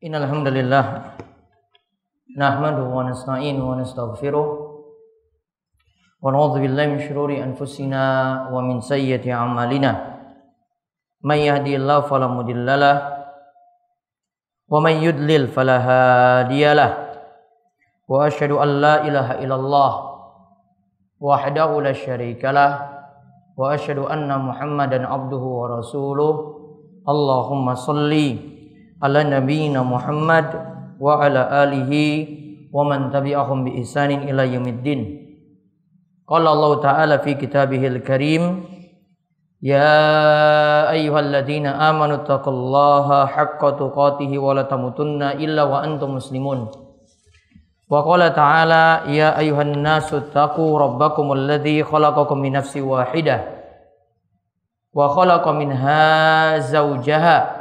Innal hamdalillah nahmaduhu wa nasta'inuhu wa nastaghfiruh wa na'udzu billahi min shururi anfusina wa min sayyiati a'malina. May yahdihillahu fala mudhillalah wa may yudlil fala hadiyalah. Wa asyhadu an la ilaha illallah wahdahu la syarikalah wa asyhadu anna Muhammadan abduhu wa rasuluh. Allahumma shalli ala nabiyyina Muhammad wa ala alihi wa man tabi'ahum bi ihsanin ila yaumiddin. Qala Allah Ta'ala fi kitabihil karim, ya ayyuhalladzina amanu taqullaha haqqa tuqatih wa la tamutunna illa wa antum muslimun. Wa qala ta'ala, ya ayyuhan nasu taqu rabbakumul ladzi khalaqakum min nafsin wahidah wa khalaqa minha zawjaha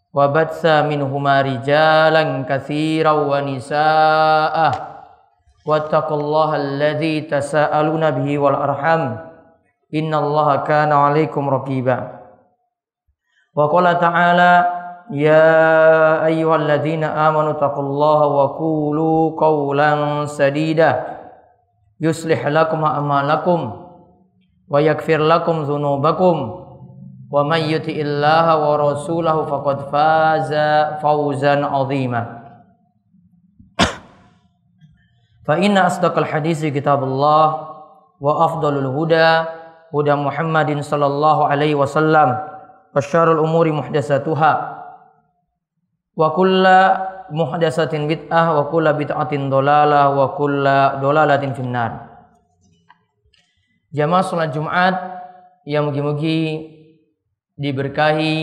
wa batsa minhuma rijalan katsiran wa nisaa wattaqullaha alladzi tasaaluna bihi wal arham innallaha kana 'alaikum raqiba. Wa qala ta'ala, ya ayyuhalladzina amanu taqullaha wa qulu qawlan sadida yuslih lakum a'malakum wa yaghfir lakum dzunubakum wa may yuti'illaha wa rasulahu faqad faza fawzan 'azima. Fa inna asdaqal hadisi kitabullah wa afdalul huda huda Muhammadin sallallahu alaihi wasallam wa syarrul umuri muhdatsatuha wa kullu muhdatsatin bid'ah wa kullu bid'atin dhalalah wa kullu dhalalatin finnar. Jamaah salat Jumat yang mugi-mugi diberkahi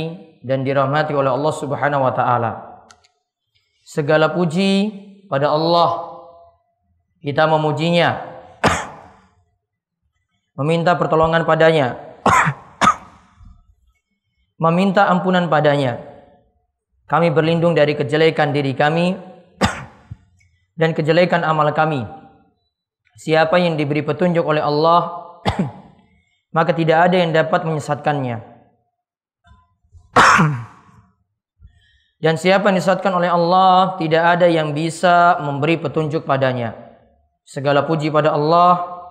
dan dirahmati oleh Allah Subhanahu wa taala. Segala puji pada Allah. Kita memujinya, meminta pertolongan padanya, meminta ampunan padanya. Kami berlindung dari kejelekan diri kami dan kejelekan amal kami. Siapa yang diberi petunjuk oleh Allah, maka tidak ada yang dapat menyesatkannya. Dan siapa yang disesatkan oleh Allah, tidak ada yang bisa memberi petunjuk padanya. Segala puji pada Allah.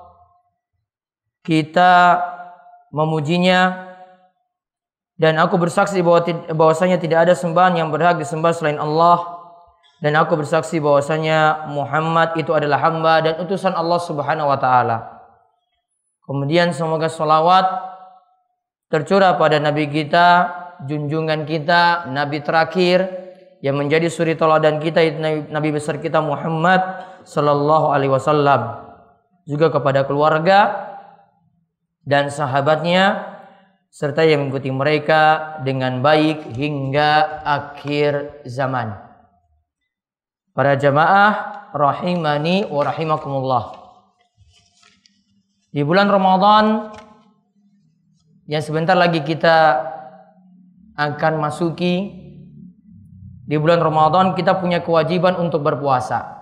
Kita memujinya. Dan aku bersaksi bahwasanya tidak ada sembahan yang berhak disembah selain Allah. Dan aku bersaksi bahwasanya Muhammad itu adalah hamba dan utusan Allah Subhanahu wa taala. Kemudian semoga salawat tercurah pada Nabi kita, junjungan kita, Nabi terakhir yang menjadi suri teladan kita, Nabi besar kita Muhammad sallallahu alaihi wasallam, juga kepada keluarga dan sahabatnya serta yang mengikuti mereka dengan baik hingga akhir zaman. Para jamaah rahimani wa rahimakumullah. Di bulan Ramadan yang sebentar lagi kita akan masuki, di bulan Ramadan kita punya kewajiban untuk berpuasa.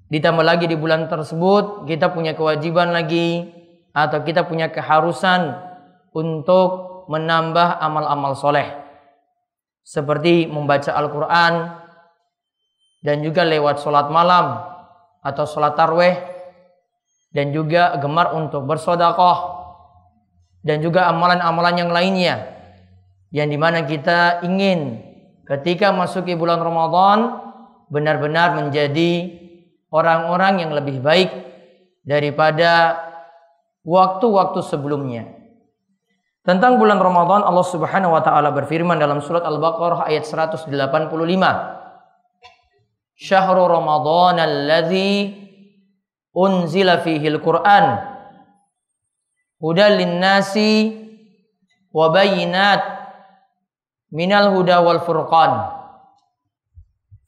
Ditambah lagi di bulan tersebut kita punya kewajiban lagi atau kita punya keharusan untuk menambah amal-amal soleh, seperti membaca Al-Quran dan juga lewat sholat malam atau sholat tarwih, dan juga gemar untuk bersedekah dan juga amalan-amalan yang lainnya, yang dimana kita ingin ketika masuki bulan Ramadan benar-benar menjadi orang-orang yang lebih baik daripada waktu-waktu sebelumnya. Tentang bulan Ramadan, Allah Subhanahu wa taala berfirman dalam surat Al-Baqarah ayat 185. Syahrul Ramadan alladzi unzila fihi al-Qur'an hudal lin-nasi wa bayyinat minal huda wal furqan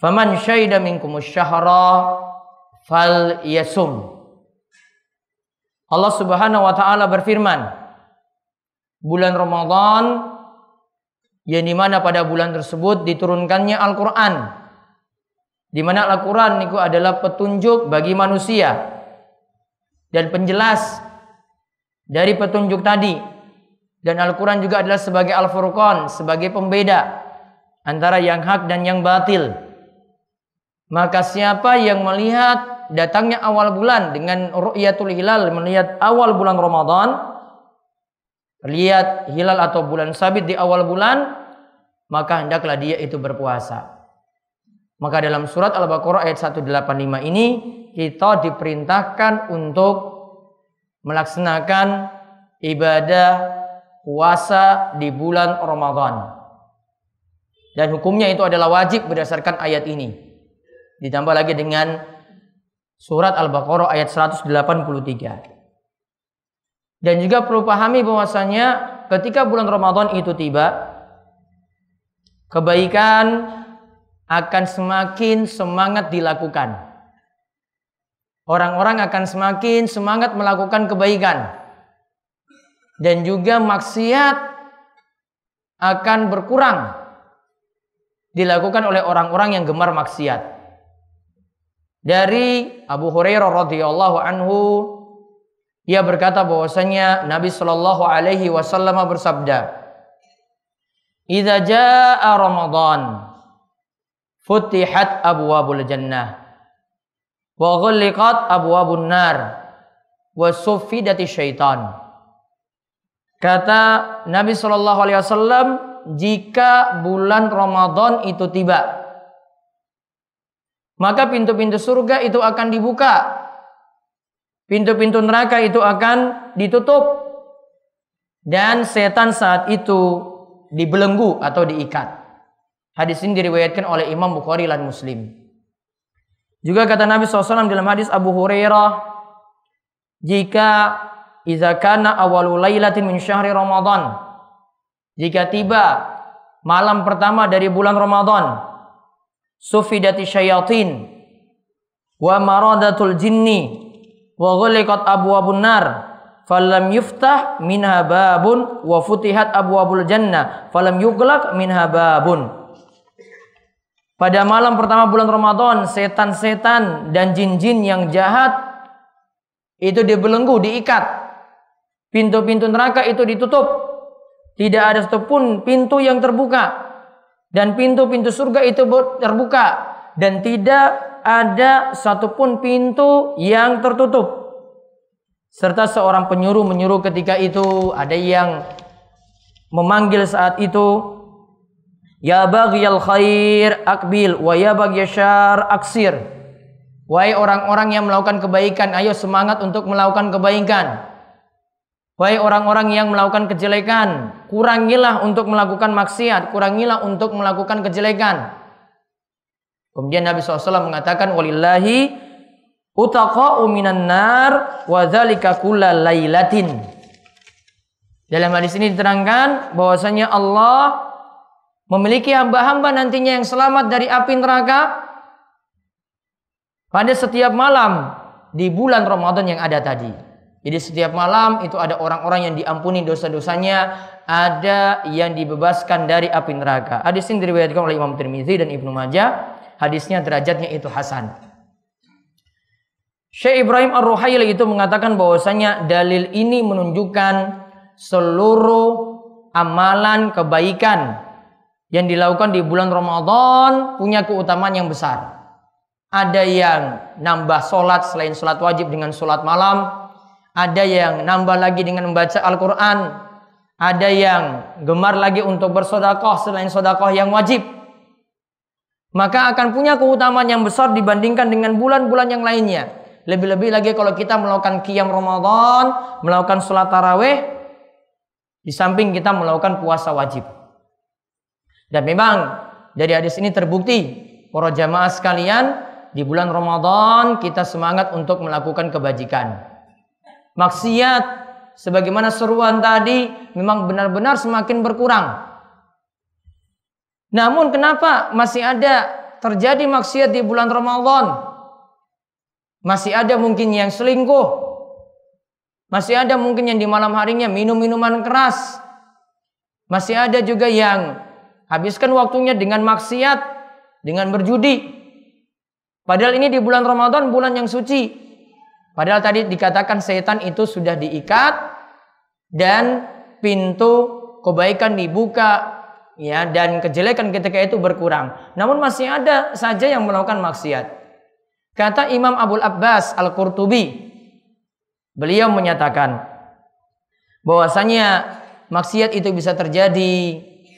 faman syahida minkumus syahra fal yasum. Allah Subhanahu wa taala berfirman, bulan Ramadan yang dimana pada bulan tersebut diturunkannya Al-Quran, dimana Al-Quran itu adalah petunjuk bagi manusia dan penjelas dari petunjuk tadi, dan Al-Quran juga adalah sebagai Al-Furqan, sebagai pembeda antara yang hak dan yang batil. Maka siapa yang melihat datangnya awal bulan dengan ru'yatul hilal, melihat awal bulan Ramadan, lihat hilal atau bulan sabit di awal bulan, maka hendaklah dia itu berpuasa. Maka dalam surat Al-Baqarah ayat 185 ini kita diperintahkan untuk melaksanakan ibadah puasa di bulan Ramadan. Dan hukumnya itu adalah wajib berdasarkan ayat ini. Ditambah lagi dengan surat Al-Baqarah ayat 183. Dan juga perlu pahami bahwasanya ketika bulan Ramadan itu tiba, kebaikan akan semakin semangat dilakukan. Orang-orang akan semakin semangat melakukan kebaikan. Dan juga maksiat akan berkurang dilakukan oleh orang-orang yang gemar maksiat. Dari Abu Hurairah radhiyallahu anhu, ia berkata bahwasanya Nabi sallallahu alaihi wasallam bersabda, "Idza jaa Ramadan, futihat abwabul jannah, wa ghulliqat abwabun nar, wa suffidati syaitan." Kata Nabi sallallahu alaihi wasallam, jika bulan Ramadan itu tiba, maka pintu-pintu surga itu akan dibuka, pintu-pintu neraka itu akan ditutup, dan setan saat itu dibelenggu atau diikat. Hadis ini diriwayatkan oleh Imam Bukhari dan Muslim. Juga kata Nabi SAW dalam hadis Abu Hurairah, jika idza kana awwalul lailatin min syahri Ramadan, jika tiba malam pertama dari bulan Ramadan, sufidati syayatin wa maradatul jinni wa ghuliqat abwabun nar falam yuftah minha babun wa futihat abwabul jannah falam yughlaq minha babun. Pada malam pertama bulan Ramadan, setan-setan dan jin-jin yang jahat itu dibelenggu, diikat. Pintu-pintu neraka itu ditutup. Tidak ada satupun pintu yang terbuka. Dan pintu-pintu surga itu terbuka. Dan tidak ada satupun pintu yang tertutup. Serta seorang penyuruh menyuruh ketika itu. Ada yang memanggil saat itu, "Ya baghiyal khair akbil, wa ya baghiyal syarr aksir." Wahai orang-orang yang melakukan kebaikan, ayo semangat untuk melakukan kebaikan. Wahai orang-orang yang melakukan kejelekan, kurangilah untuk melakukan maksiat, kurangilah untuk melakukan kejelekan. Kemudian Nabi SAW mengatakan, "Walillahi utaqa'u minan nar wa dzalika kullal lailatin." Dalam hadis ini diterangkan bahwasanya Allah memiliki hamba-hamba nantinya yang selamat dari api neraka pada setiap malam di bulan Ramadan yang ada tadi. Jadi setiap malam itu ada orang-orang yang diampuni dosa-dosanya, ada yang dibebaskan dari api neraka. Hadis ini diriwayatkan oleh Imam Tirmizi dan Ibnu Majah. Hadisnya derajatnya itu hasan. Syekh Ibrahim Ar-Ruhaili itu mengatakan bahwasanya dalil ini menunjukkan seluruh amalan kebaikan yang dilakukan di bulan Ramadan punya keutamaan yang besar. Ada yang nambah sholat selain sholat wajib dengan sholat malam. Ada yang nambah lagi dengan membaca Al-Quran. Ada yang gemar lagi untuk bersodakoh selain sodakoh yang wajib. Maka akan punya keutamaan yang besar dibandingkan dengan bulan-bulan yang lainnya. Lebih-lebih lagi kalau kita melakukan qiyam Ramadan, melakukan sholat tarawih, di samping kita melakukan puasa wajib. Dan memang dari hadis ini terbukti, para jamaah sekalian, di bulan Ramadan kita semangat untuk melakukan kebajikan. Maksiat sebagaimana seruan tadi memang benar-benar semakin berkurang. Namun kenapa masih ada terjadi maksiat di bulan Ramadan? Masih ada mungkin yang selingkuh. Masih ada mungkin yang di malam harinya minum minuman keras. Masih ada juga yang habiskan waktunya dengan maksiat, dengan berjudi. Padahal ini di bulan Ramadan, bulan yang suci. Padahal tadi dikatakan setan itu sudah diikat dan pintu kebaikan dibuka, ya, dan kejelekan ketika itu berkurang. Namun masih ada saja yang melakukan maksiat. Kata Imam Abul Abbas Al-Qurtubi, beliau menyatakan bahwasanya maksiat itu bisa terjadi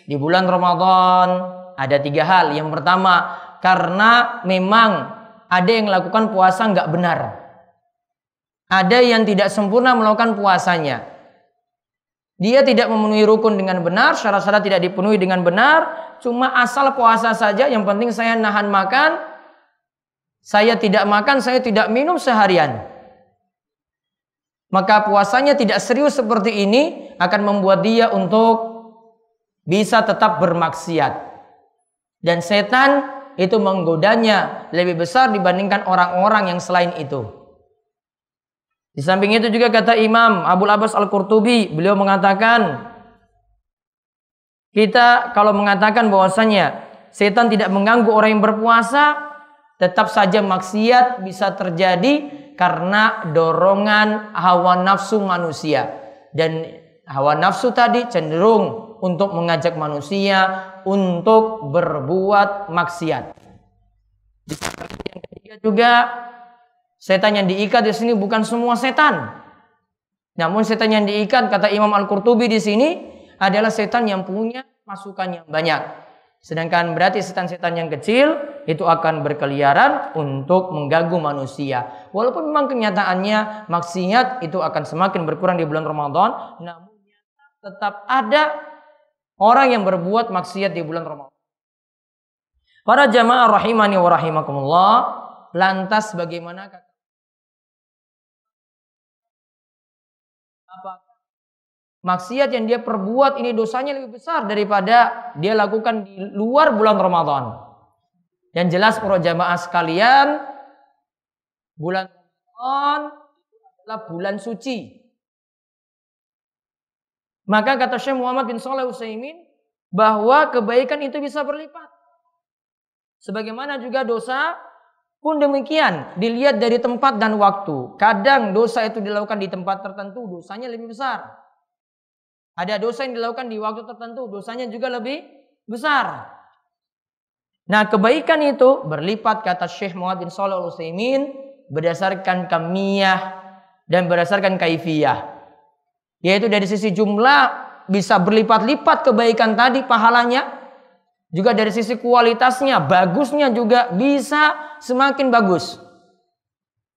di bulan Ramadan. Ada 3 hal. Yang pertama, karena memang ada yang melakukan puasa nggak benar. Ada yang tidak sempurna melakukan puasanya. Dia tidak memenuhi rukun dengan benar, syarat-syarat tidak dipenuhi dengan benar, cuma asal puasa saja, yang penting saya nahan makan, saya tidak makan, saya tidak minum seharian. Maka puasanya tidak serius seperti ini akan membuat dia untuk bisa tetap bermaksiat. Dan setan itu menggodanya lebih besar dibandingkan orang-orang yang selain itu. Di samping itu juga kata Imam Abul Abbas Al-Qurtubi, beliau mengatakan, kita kalau mengatakan bahwasanya setan tidak mengganggu orang yang berpuasa, tetap saja maksiat bisa terjadi karena dorongan hawa nafsu manusia. Dan hawa nafsu tadi cenderung untuk mengajak manusia untuk berbuat maksiat. Yang ketiga juga, setan yang diikat di sini bukan semua setan. Namun setan yang diikat kata Imam Al-Qurtubi di sini adalah setan yang punya masukan yang banyak. Sedangkan berarti setan-setan yang kecil itu akan berkeliaran untuk mengganggu manusia. Walaupun memang kenyataannya maksiat itu akan semakin berkurang di bulan Ramadan, namun tetap ada orang yang berbuat maksiat di bulan Ramadan. Para jamaah rahimani wa rahimakumullah, lantas bagaimana maksiat yang dia perbuat ini dosanya lebih besar daripada dia lakukan di luar bulan Ramadan? Yang jelas para jamaah sekalian, bulan Ramadan itu adalah bulan suci. Maka kata Syekh Muhammad bin Shalih Al-Utsaimin bahwa kebaikan itu bisa berlipat. Sebagaimana juga dosa pun demikian, dilihat dari tempat dan waktu. Kadang dosa itu dilakukan di tempat tertentu, dosanya lebih besar. Ada dosa yang dilakukan di waktu tertentu, dosanya juga lebih besar. Nah, kebaikan itu berlipat kata Syekh Muhammad bin Shalih Al-Utsaimin berdasarkan kamiyah dan berdasarkan kaifiyah. Yaitu dari sisi jumlah bisa berlipat-lipat kebaikan tadi pahalanya. Juga dari sisi kualitasnya, bagusnya juga bisa semakin bagus.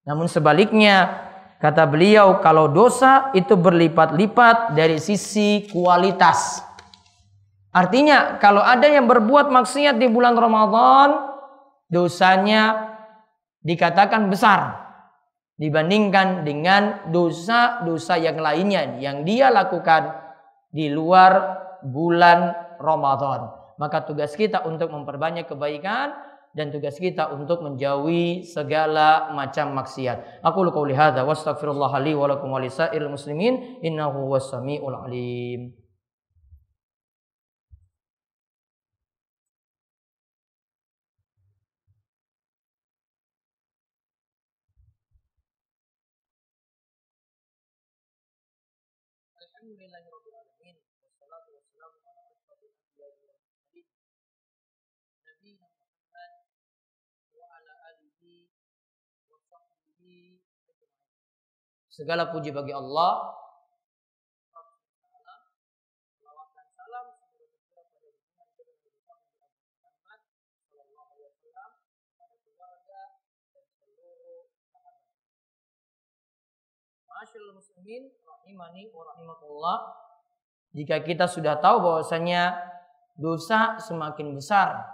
Namun sebaliknya, kata beliau, kalau dosa itu berlipat-lipat dari sisi kualitas. Artinya, kalau ada yang berbuat maksiat di bulan Ramadan, dosanya dikatakan besar dibandingkan dengan dosa-dosa yang lainnya yang dia lakukan di luar bulan Ramadan. Maka tugas kita untuk memperbanyak kebaikan dan tugas kita untuk menjauhi segala macam maksiat. Aku qouli hadza wa astaghfirullah li wa lakum wa lisairil muslimin innahu was-sami'ul alim. Alhamdulillahirabbil alamin wassalatu wassalamu ala asyrofil anbiya'i wal mursalin nabiyina Muhammad wa ala alihi wa sahbihi ajma'in. Segala puji bagi Allah. Salawat dan salam semoga tercurah pada junjungan kita Nabi Muhammad sallallahu alaihi wasallam, kepada keluarga dan seluruh sahabat. Ma'asyiral muslimin rahimani wa rahimakumullah. Jika kita sudah tahu bahwasanya dosa semakin besar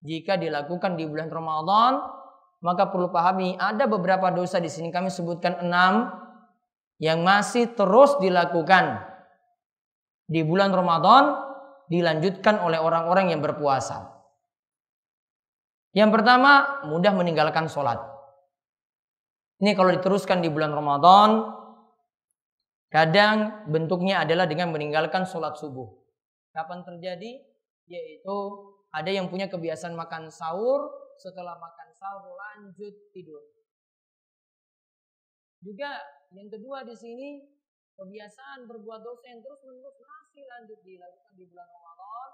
jika dilakukan di bulan Ramadan, maka perlu pahami ada beberapa dosa di sini kami sebutkan 6 yang masih terus dilakukan di bulan Ramadan, dilanjutkan oleh orang-orang yang berpuasa. Yang pertama, mudah meninggalkan sholat. Ini kalau diteruskan di bulan Ramadan, kadang bentuknya adalah dengan meninggalkan sholat subuh. Kapan terjadi? Yaitu ada yang punya kebiasaan makan sahur, setelah makan sahur lanjut tidur. Juga yang kedua di sini, kebiasaan berbuat dosa yang terus-menerus masih lanjut dilakukan di bulan Ramadan,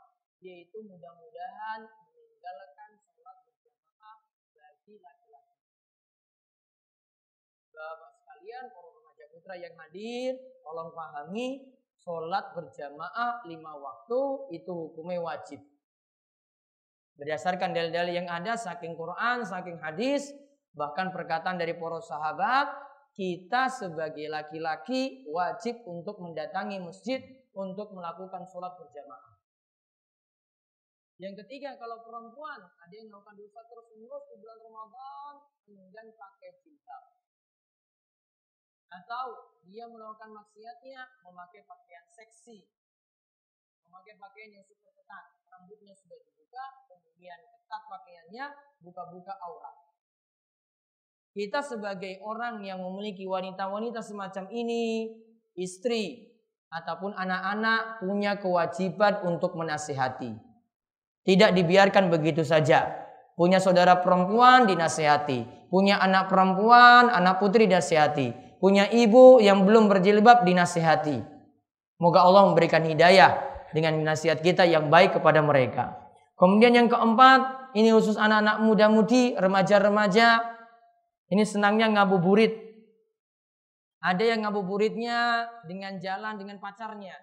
yaitu mudah-mudahan meninggalkan sholat berjamaah bagi laki-laki. Bapak sekalian, para remaja putra yang hadir, tolong pahami, sholat berjamaah 5 waktu itu hukumnya wajib. Berdasarkan dalil-dalil yang ada, saking Quran, saking hadis, bahkan perkataan dari para sahabat, kita sebagai laki-laki wajib untuk mendatangi masjid untuk melakukan sholat berjamaah. Yang ketiga, kalau perempuan ada yang melakukan dosa terus-menerus di bulan Ramadan, kemudian pakai jilbab. Atau dia melakukan maksiatnya memakai pakaian seksi, memakai pakaian yang super ketat, rambutnya sudah dibuka, kemudian ketat pakaiannya, buka-buka aurat. Kita sebagai orang yang memiliki wanita-wanita semacam ini, istri ataupun anak-anak, punya kewajiban untuk menasihati. Tidak dibiarkan begitu saja. Punya saudara perempuan dinasihati, punya anak perempuan, anak putri dinasihati, punya ibu yang belum berjilbab dinasihati. Moga Allah memberikan hidayah dengan nasihat kita yang baik kepada mereka. Kemudian yang keempat, ini khusus anak-anak muda-mudi, remaja-remaja, ini senangnya ngabuburit. Ada yang ngabuburitnya dengan jalan dengan pacarnya.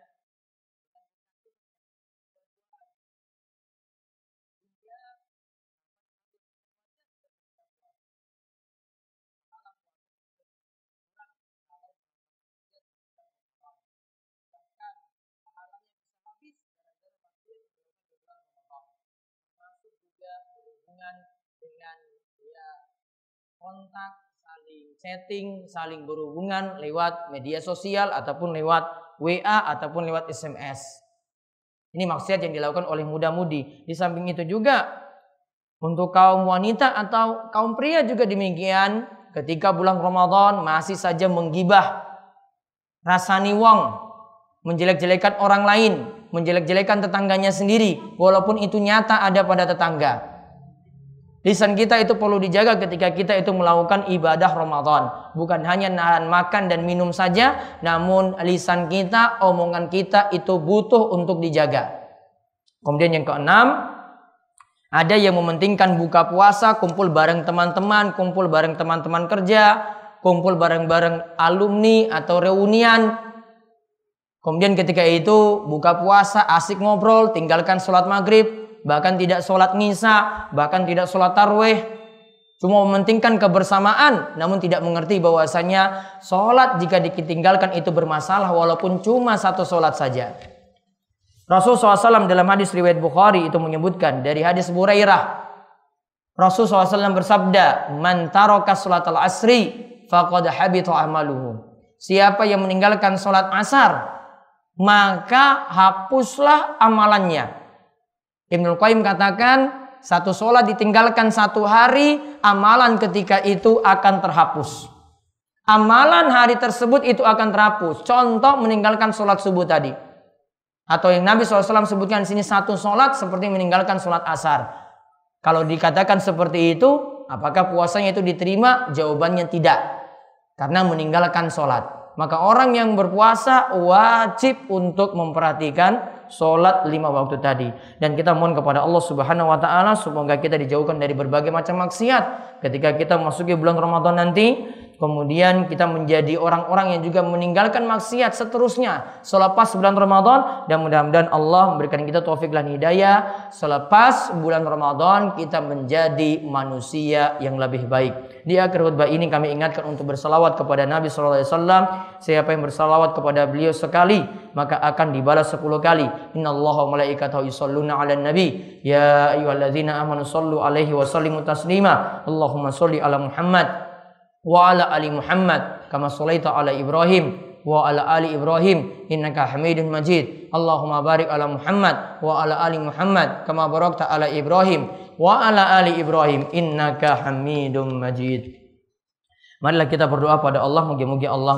Dengan kontak, saling chatting, saling berhubungan lewat media sosial ataupun lewat WA ataupun lewat SMS. Ini maksiat yang dilakukan oleh muda-mudi. Di samping itu juga untuk kaum wanita atau kaum pria juga demikian. Ketika bulan Ramadan masih saja menggibah, rasani wong, menjelek-jelekan orang lain, menjelek-jelekan tetangganya sendiri, walaupun itu nyata ada pada tetangga. Lisan kita itu perlu dijaga ketika kita itu melakukan ibadah Ramadan. Bukan hanya nahan makan dan minum saja, namun lisan kita, omongan kita itu butuh untuk dijaga. Kemudian yang keenam, ada yang mementingkan buka puasa, kumpul bareng teman-teman, kumpul bareng teman-teman kerja, kumpul bareng-bareng alumni atau reunian. Kemudian ketika itu buka puasa, asik ngobrol, tinggalkan sholat maghrib, bahkan tidak sholat ngisya, bahkan tidak sholat tarwih, cuma mementingkan kebersamaan, namun tidak mengerti bahwasanya sholat jika ditinggalkan itu bermasalah walaupun cuma satu sholat saja. Rasulullah SAW dalam hadis riwayat Bukhari itu menyebutkan dari hadis Burairah, Rasulullah SAW bersabda, "Man taraka sholatal asri faqad habita amaluhu." Siapa yang meninggalkan sholat asar, maka hapuslah amalannya. Ibnu Qayyim katakan, satu sholat ditinggalkan satu hari, amalan ketika itu akan terhapus. Amalan hari tersebut itu akan terhapus. Contoh meninggalkan sholat subuh tadi. Atau yang Nabi SAW sebutkan di sini, satu sholat seperti meninggalkan sholat asar. Kalau dikatakan seperti itu, apakah puasanya itu diterima? Jawabannya tidak. Karena meninggalkan sholat. Maka orang yang berpuasa wajib untuk memperhatikan sholat 5 waktu tadi. Dan kita mohon kepada Allah Subhanahu wa ta'ala semoga kita dijauhkan dari berbagai macam maksiat ketika kita memasuki bulan Ramadan nanti. Kemudian kita menjadi orang-orang yang juga meninggalkan maksiat seterusnya selepas bulan Ramadan. Dan mudah-mudahan Allah memberikan kita taufik dan hidayah. Selepas bulan Ramadan kita menjadi manusia yang lebih baik. Di akhir khutbah ini kami ingatkan untuk bersalawat kepada Nabi SAW. Siapa yang bersalawat kepada beliau sekali, maka akan dibalas 10 kali. Innallaha wa malaikatahu yusholluna 'alan nabi. Ya ayyuhalladzina amanu shollu 'alaihi wa sallimu taslima. Allahumma sholli 'ala Muhammad wa 'ala ali Muhammad kama shallaita 'ala Ibrahim wa 'ala ali Ibrahim innaka Hamidum Majid. Allahumma barik 'ala Muhammad wa 'ala ali Muhammad kama barakta 'ala Ibrahim wa 'ala ali Ibrahim innaka Hamidum Majid. Marilah kita berdoa pada Allah, moga-moga Allah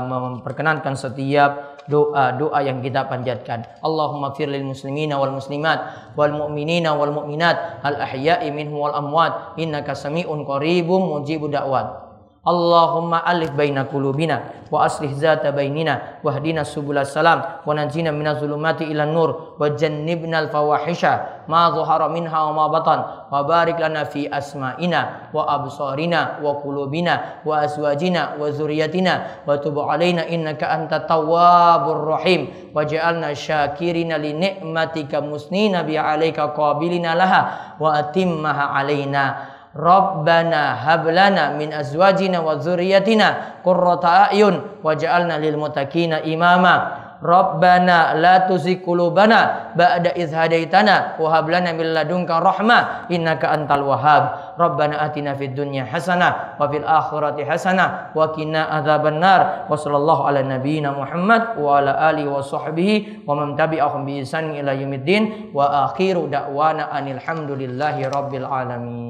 memperkenankan setiap doa-doa yang kita panjatkan. Allahumma fir lil muslimina wal muslimat wal mu'minina wal mu'minat al ahya'i minhum wal amwat innaka sami'un qaribum mujibud da'wat. Allahumma alif baina qulubina wa aslih zata bainina wahdina subulas salam wa najina minaz zulumati ilan nur wa jannibnal fawahisha ma dhahara minha wa ma batan wa barik lana fi asma'ina wa absarina wa qulubina wa azwajina wa zurriyatina wa tub alaina innaka antat tawwabur rahim waj'alna syakirina li ni'matika musnina bi 'alaika qabilina laha wa atimmaha alaina. Rabbana hablana min azwajina wa dzurriyyatina qurrata a'yun waj'alna lil muttaqina imama. Rabbana la tuzigh qulubana ba'da idh hadaitana wa hab lana min ladunka rahmah innaka antal wahhab. Rabbana atina fid dunya hasanah wa fil akhirati hasanah wa qina adzabannar. Wa sallallahu ala nabiyyina Muhammad wa ala alihi wa sahbihi wa man tabi'ahum bi ihsan ila yaumiddin wa akhiru da'wana anil hamdulillahi rabbil alamin.